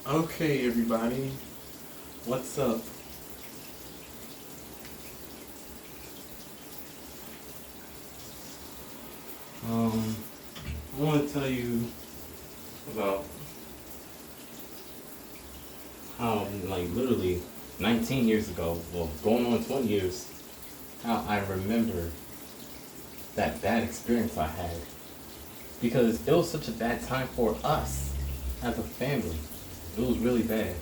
Okay, everybody, what's up? Um, I want to tell you about how, like, literally 19 years ago, well, going on 20 years, how I remember that bad experience I had. Because it was such a bad time for us as a family. It was really bad.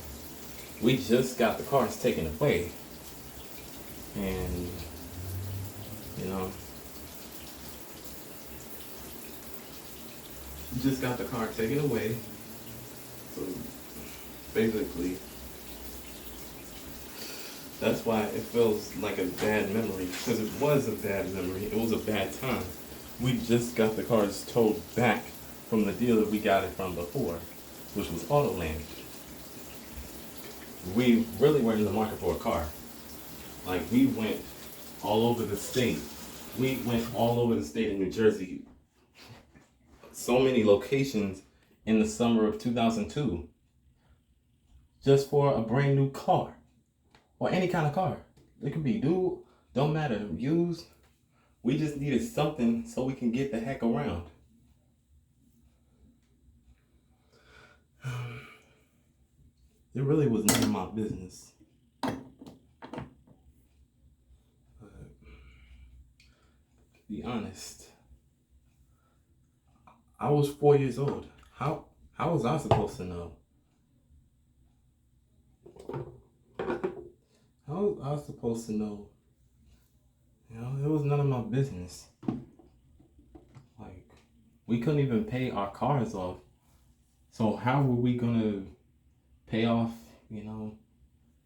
We just got the cars taken away. And, you know, just got the car taken away. So basically, that's why it feels like a bad memory, because it was a bad memory. It was a bad time. We just got the cars towed back from the dealer we got it from before, which was Autoland. We really were in the market for a car. Like, we went all over the state. We went all over the state of New Jersey. So many locations in the summer of 2002 just for a brand new car. Or any kind of car. It could be new, don't matter, used. We just needed something so we can get the heck around. It really was none of my business. But to be honest, I was 4 years old. How was I supposed to know? How was I supposed to know? You know, it was none of my business. Like, we couldn't even pay our cars off. So how were we gonna pay off,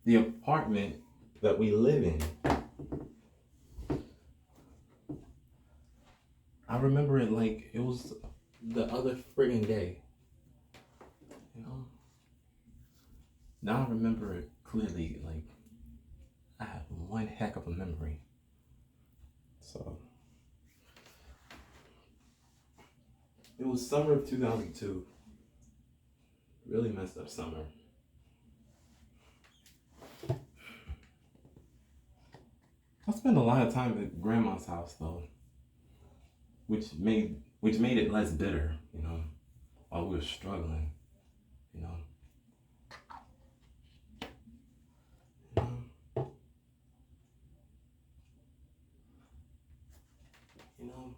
the apartment that we live in? I remember it like it was the other friggin' day. You know? Now I remember it clearly, like I have one heck of a memory. So it was summer of 2002. Really messed up summer. I spent a lot of time at grandma's house though, which made it less bitter, while we were struggling, you know. You know, you know,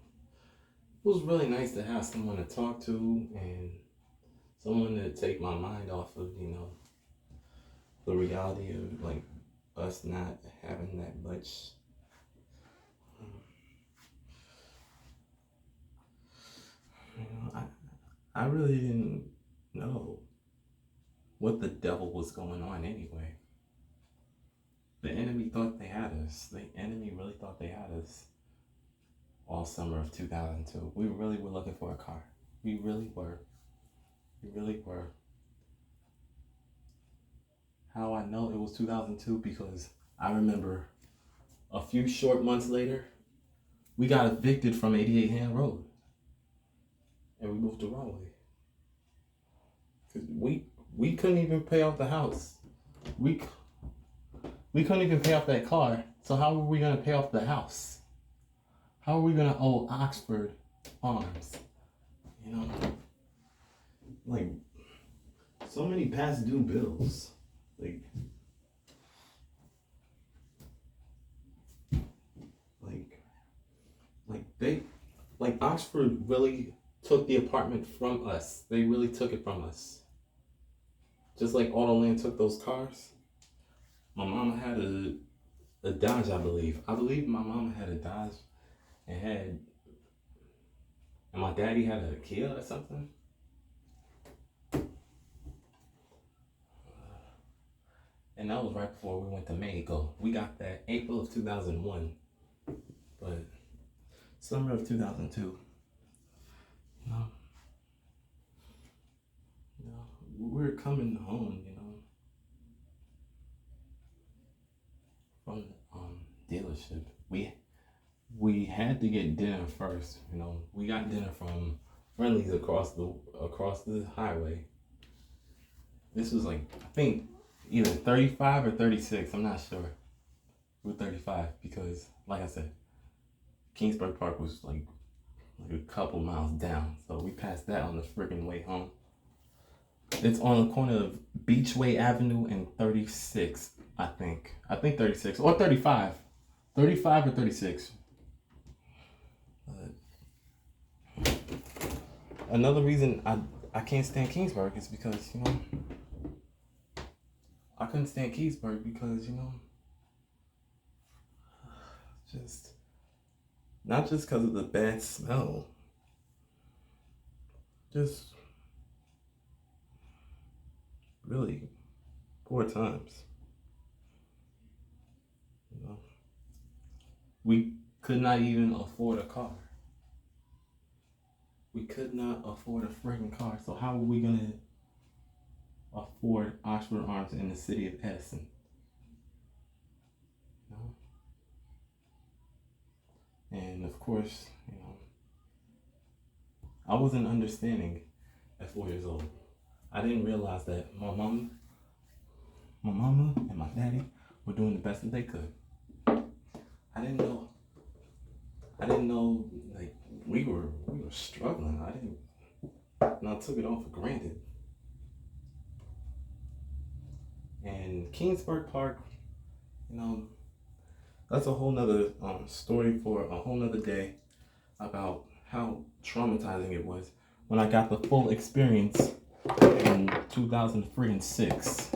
it was really nice to have someone to talk to and someone to take my mind off of, the reality of like us not having that much. I really didn't know what the devil was going on anyway. The enemy thought they had us. The enemy really thought they had us all summer of 2002. We really were looking for a car. We really were. We really were. How I know it was 2002 because I remember a few short months later, we got evicted from 88 Hand Road and we moved to Rahway. Cause we couldn't even pay off the house. We we couldn't even pay off that car. So how were we gonna pay off the house? How are we gonna owe Oxford Farms? You know, like so many past due bills. Like, like, like Oxford really took the apartment from us. They really took it from us. Just like Autoland took those cars. My mama had a Dodge, I believe. I believe my mama had a Dodge and had, and my daddy had a Kia or something. And that was right before we went to Mexico. We got that April of 2001, but summer of 2002. You know, we were coming home, from the dealership. We had to get dinner first. We got dinner from Friendlies across the highway. This was like, I think either 35 or 36. I'm not sure. Route 35 because, like I said, Kingsburg Park was like a couple miles down. So we passed that on the friggin' way home. It's on the corner of Beachway Avenue and 36, I think. I think 36 or 35. 35 or 36. Another reason I can't stand Kingsburg is because, I couldn't stand Kingsburg because, just not just because of the bad smell, just really poor times. We could not even afford a car. We could not afford a friggin' car. So how are we gonna afford Oxford Arms in the city of Edison? And of course, I wasn't understanding at 4 years old. I didn't realize that my mama and my daddy were doing the best that they could. I didn't know like we were struggling. And I took it all for granted. And Kingsburg Park, that's a whole nother story for a whole nother day about how traumatizing it was when I got the full experience in 2006.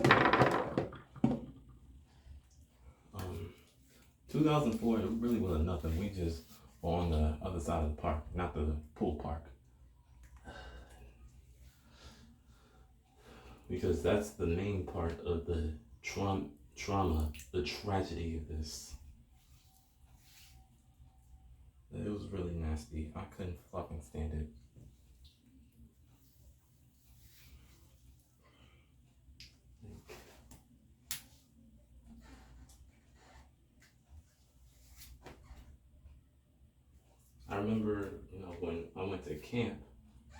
2004, it really wasn't nothing. We just were on the other side of the park, not the pool park. Because that's the main part of the trauma, the tragedy of this. It was really nasty. I couldn't fucking stand it. I remember, when I went to camp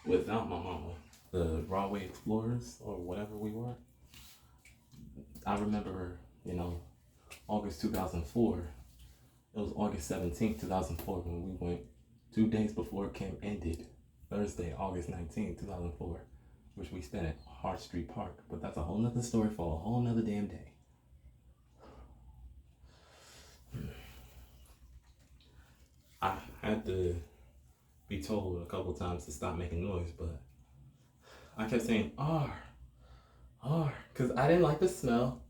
without my mama, the Broadway Explorers or whatever we were. I remember, August 2004. It was August 17th, 2004 when we went 2 days before camp ended. Thursday, August 19th, 2004, which we spent at Hart Street Park. But that's a whole nother story for a whole nother damn day. I had to be told a couple times to stop making noise, but I kept saying R, because I didn't like the smell,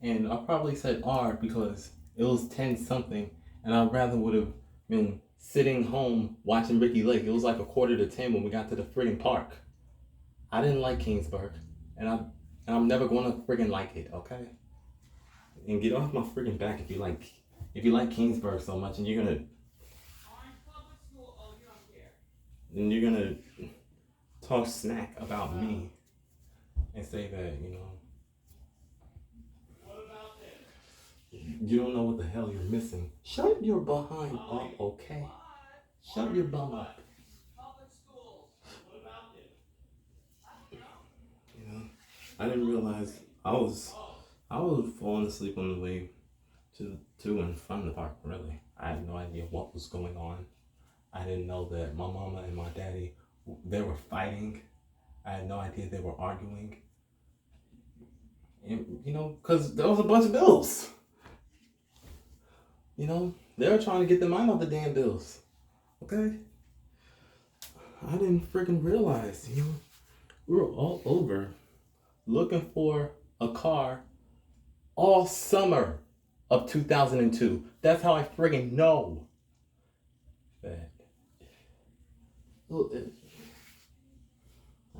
and I probably said R because it was 10 something, and I rather would have been sitting home watching Ricky Lake. It was like 9:45 when we got to the friggin' park. I didn't like Kingsburg, and I'm never gonna friggin' like it, okay? And get off my friggin' back if you like Kingsburg so much, and you're gonna talk smack about me and say that, you don't know what the hell you're missing. Shut your behind up, okay? Shut your bum up. I didn't realize I was falling asleep on the way to and from the park, really. I had no idea what was going on. I didn't know that my mama and my daddy, they were fighting. I had no idea they were arguing. And, because there was a bunch of bills. They were trying to get their mind off the damn bills. Okay? I didn't freaking realize, we were all over looking for a car all summer of 2002. That's how I friggin' know that.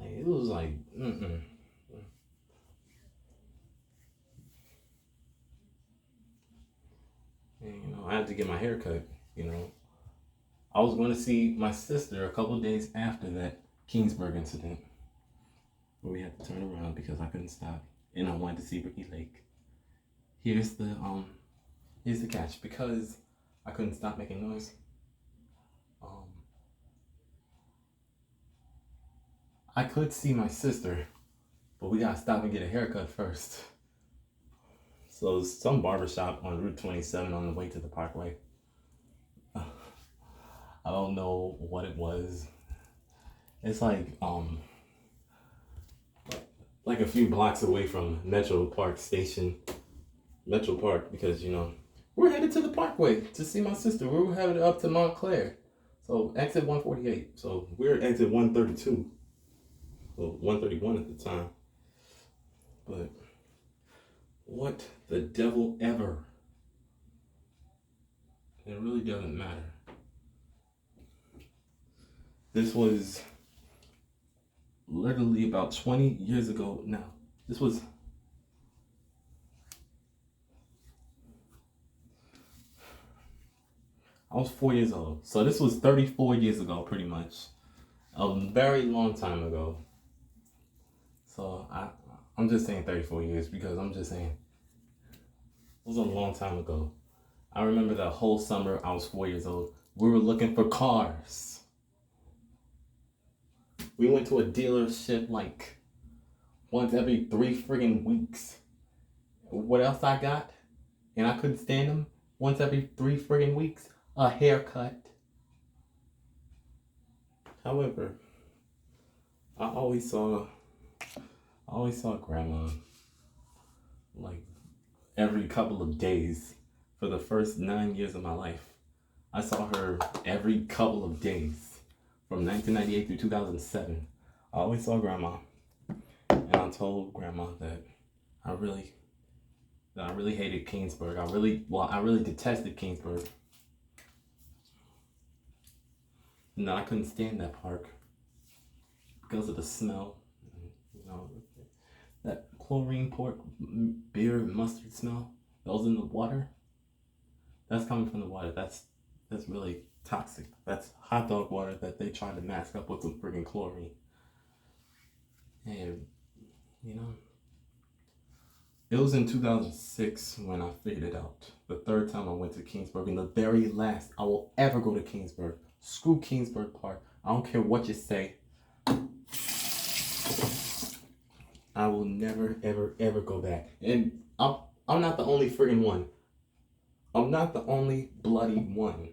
It was like, And, I had to get my hair cut, I was going to see my sister a couple of days after that Kingsburg incident, where we had to turn around because I couldn't stop, and I wanted to see Ricky Lake. Here's the catch. Because I couldn't stop making noise, I could see my sister but we gotta stop and get a haircut first. So it's some barbershop on Route 27 on the way to the Parkway. I don't know what it was. It's like a few blocks away from Metro Park Station. Metro Park, because we're headed to the Parkway to see my sister. We were headed up to Montclair. So exit 148. So we're at exit 132. Well, 131 at the time. But what the devil ever. It really doesn't matter. This was literally about 20 years ago now. I was 4 years old. So this was 34 years ago, pretty much. A very long time ago. So I'm just saying 34 years because I'm just saying it was a long time ago. I remember that whole summer I was 4 years old. We were looking for cars. We went to a dealership like once every 3 friggin' weeks. What else I got? And I couldn't stand them once every 3 friggin' weeks. A haircut. However, I always saw grandma like every couple of days for the first 9 years of my life. I saw her every couple of days from 1998 through 2007. I always saw grandma, and I told grandma that I really hated Kingsburg. I really detested Kingsburg. No, I couldn't stand that park because of the smell. That chlorine pork beer and mustard smell that was in the water. That's coming from the water. That's really toxic. That's hot dog water that they tried to mask up with some friggin' chlorine. And it was in 2006 when I figured it out. The third time I went to Kingsburg, and the very last I will ever go to Kingsburg. Screw Kingsburg Park. I don't care what you say. I will never, ever, ever go back. And I'm not the only friggin' one. I'm not the only bloody one.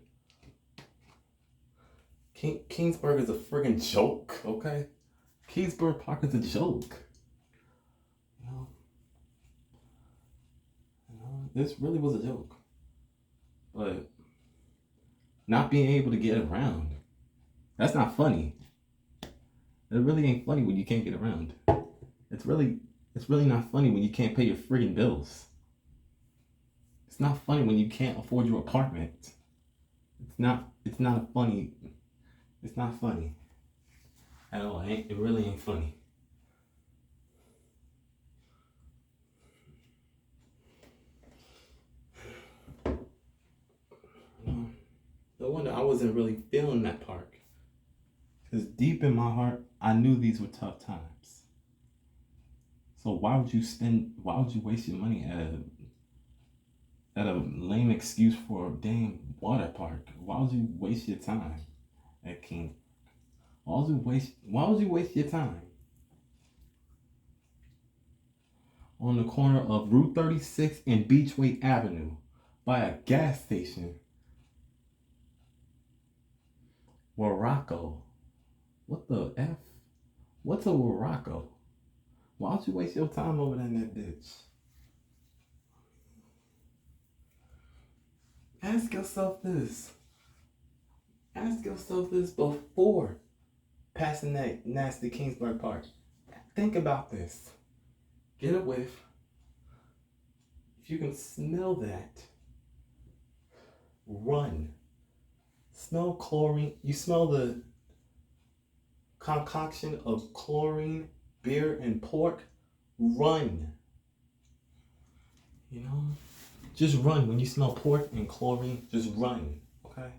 Kingsburg is a friggin' joke, okay? Kingsburg Park is a joke. This really was a joke. But not being able to get around, that's not funny. It really ain't funny when you can't get around. It's really not funny when you can't pay your friggin' bills. It's not funny when you can't afford your apartment. It's not funny. It's not funny at all. It really ain't funny. No wonder I wasn't really feeling that park. Because deep in my heart, I knew these were tough times. So why would you waste your money at a lame excuse for a dang water park? Why would you waste your time at King? Why would you waste your time on the corner of Route 36 and Beachway Avenue by a gas station? Morocco. What the F? What's a Morocco? Why don't you waste your time over there in that bitch? Ask yourself this before passing that nasty Kingsburg Park. Think about this. Get a whiff. If you can smell that, run. Smell chlorine. You smell the concoction of chlorine, beer, and pork. Run. Just run. When you smell pork and chlorine, just run. Okay?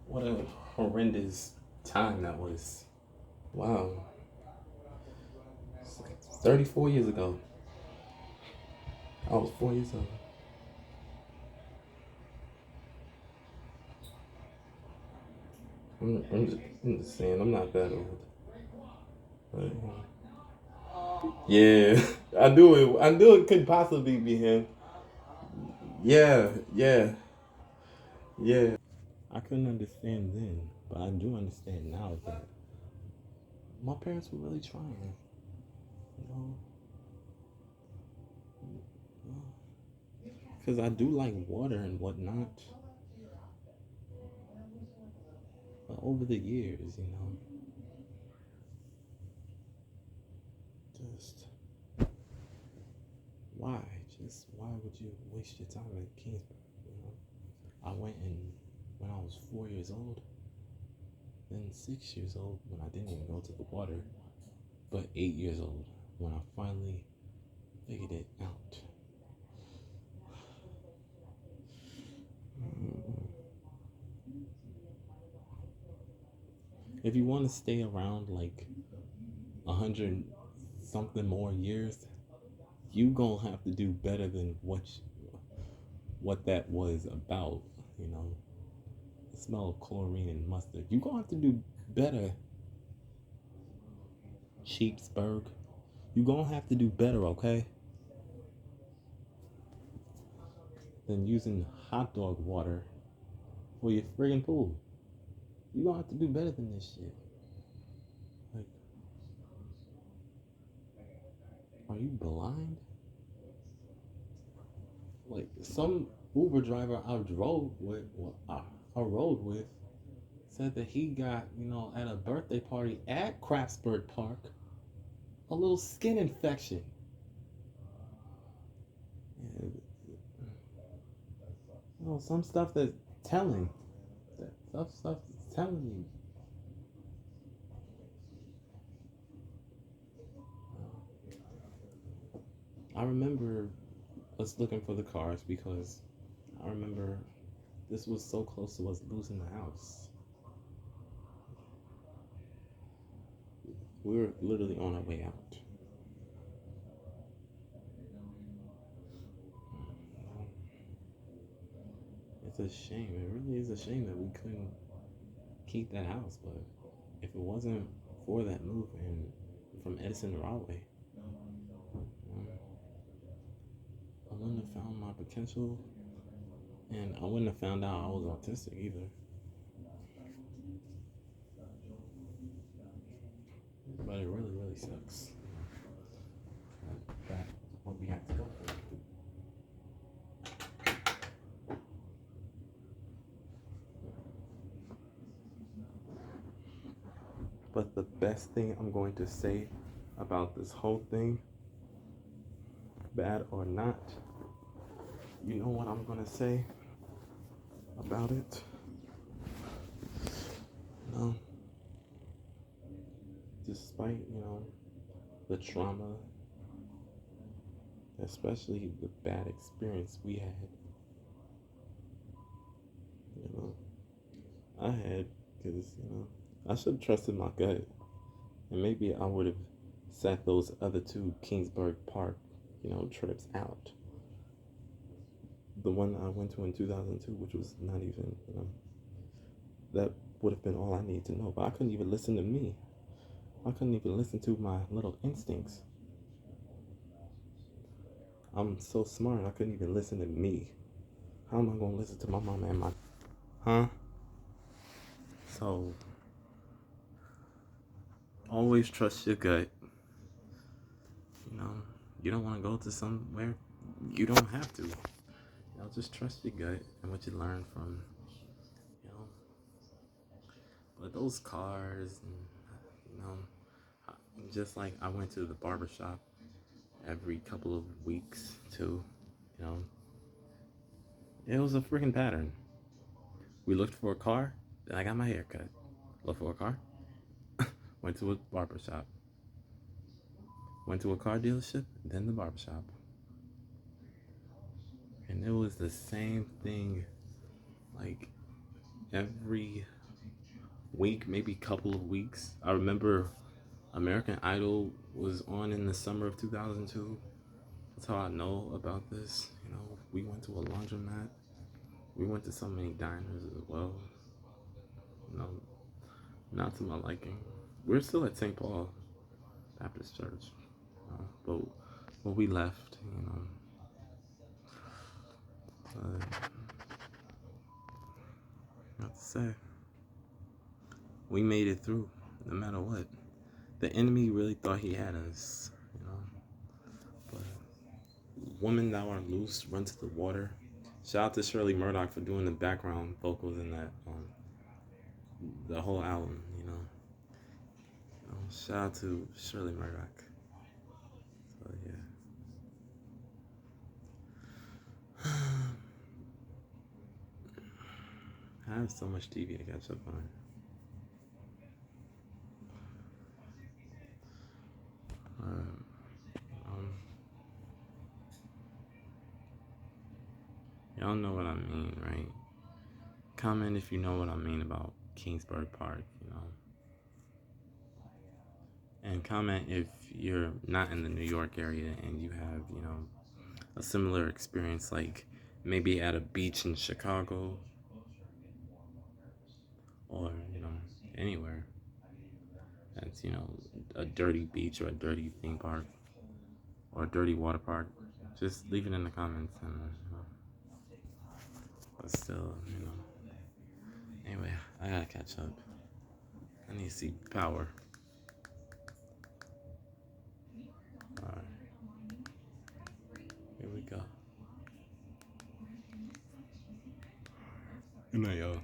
What a horrendous time that was. Wow. It's like 34 years ago. I was 4 years old. I'm just saying, I'm not that old. But, yeah, I knew it. I knew it could possibly be him. Yeah, yeah, yeah. I couldn't understand then, but I do understand now that my parents were really trying. You know, because I do like water and whatnot. But over the years, just why? Just why would you waste your time at Kingsburg? You know, I went in when I was 4 years old, then 6 years old when I didn't even go to the water, but 8 years old when I finally figured it out. If you want to stay around like 100 something more years, you gonna have to do better than what that was about. You know, the smell of chlorine and mustard. You gonna have to do better, Sheepsburg. You gonna have to do better, okay? Than using hot dog water for your friggin' pool. You gonna have to do better than this shit. Like, are you blind? Like some Uber driver I rode with, said that he got, at a birthday party at Craftsburg Park, a little skin infection. And, some stuff that's telling. That stuff is telling you. I remember us looking for the cars because I remember this was so close to us losing the house. We were literally on our way out. It's a shame. It really is a shame that we couldn't keep that house. But if it wasn't for that move and from Edison to Rahway, I wouldn't have found my potential, and I wouldn't have found out I was autistic either. But it really, really sucks. That's what we have to go through. But the best thing I'm going to say about this whole thing, bad or not, you know what I'm going to say about it? No. Despite, the trauma, especially the bad experience we had, you know, I had, because, I should have trusted my gut. And maybe I would have sat those other two Kingsburg Park, trips out. The one I went to in 2002, which was not even, that would have been all I needed to know. But I couldn't even listen to me. I couldn't even listen to my little instincts. I'm so smart, I couldn't even listen to me. How am I going to listen to my mom and my... Huh? So, always trust your gut. You don't want to go to somewhere, you don't have to. Just trust your gut and what you learn from, you know. But those cars, and, just like I went to the barbershop every couple of weeks too, you know. It was a freaking pattern. We looked for a car, then I got my hair cut. Looked for a car, went to a barbershop. Went to a car dealership, then the barbershop. And it was the same thing like every week, maybe couple of weeks. I remember American Idol was on in the summer of 2002. That's how I know about this. We went to a laundromat. We went to so many diners as well. You know, not to my liking. We're still at St. Paul Baptist Church, but we left, But not to say we made it through, no matter what. The enemy really thought he had us, But women thou art loose, run to the water. Shout out to Shirley Murdoch for doing the background vocals in that, the whole album, Shout out to Shirley Murdoch. So yeah. I have so much TV to catch up on. Y'all know what I mean, right? Comment if you know what I mean about Kingsburg Park, And comment if you're not in the New York area and you have, a similar experience, like maybe at a beach in Chicago or, anywhere that's, a dirty beach or a dirty theme park or a dirty water park. Just leave it in the comments and, but still, Anyway, I gotta catch up. I need to see Power. Alright. Here we go. Good night, y'all.